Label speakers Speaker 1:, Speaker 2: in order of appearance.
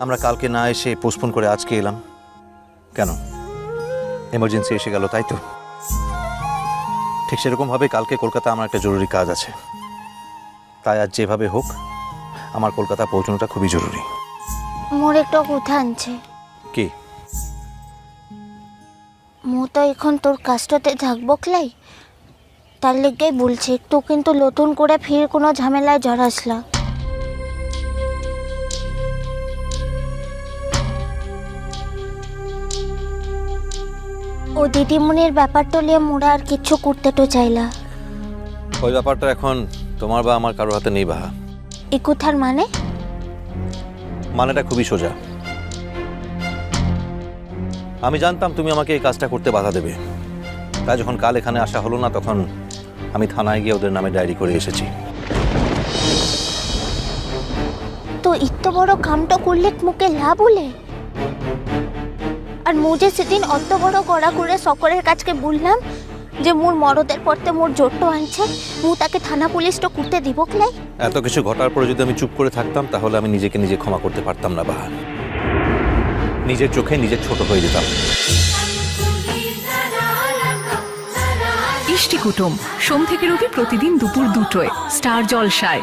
Speaker 1: আমরা কালকে না এসে পোস্টপোন করে আজকে এলাম কেন? এমার্জেন্সি এসে গেল তাই তো? ঠিক সেরকম ভাবে কালকে কলকাতা আমার একটা জরুরি কাজ আছে, তাই আজ যেভাবে হোক আমার কলকাতা পৌঁছানোটা খুবই জরুরি।
Speaker 2: মোর একটা কথা আনছে
Speaker 1: কি?
Speaker 2: মো তো এখন তোর কাজটাতে থাকবো ক্লাই, তার লেগেই বলছি একটু কিন্তু নতুন করে ফির কোনো ঝামেলায় জড়াসলা। ও দিদিমণির ব্যাপারটা নিয়ে মোরা আর কিচ্ছু করতে তো চাইলা।
Speaker 1: ওই ব্যাপারটা এখন তোমার বা আমার কারোর হাতে নেই বাহা।
Speaker 2: এই কথার মানে?
Speaker 1: মানেটা খুবই সোজা। আমি জানতাম তুমি আমাকে এই কাজটা করতে বাধা দেবে, তাই যখন কাল এখানে আসা হলো না তখন আমি থানায় গিয়ে ওদের নামে ডায়েরি করে এসেছি।
Speaker 2: তো এত বড় কামটা করলে মুখে লাভ হলে? আর মু যে সেদিন অত বড় কড়া করে সকলের কাছকে বললাম যে মোর মরদের পড়তে মোর জোরটো আনছে, মু তাকে থানা পুলিশটা করতে দিব ক্লাই?
Speaker 1: এত কিছু ঘটার পরে যদি আমি চুপ করে থাকতাম তাহলে আমি নিজেকে নিজে ক্ষমা করতে পারতাম না বাহা। নিজের চোখে নিজে ছোট হয়ে যেতাম।
Speaker 3: ইষ্টি কুটুম সোম থেকে রবি প্রতিদিন দুপুর 2টোয় স্টার জলসায়।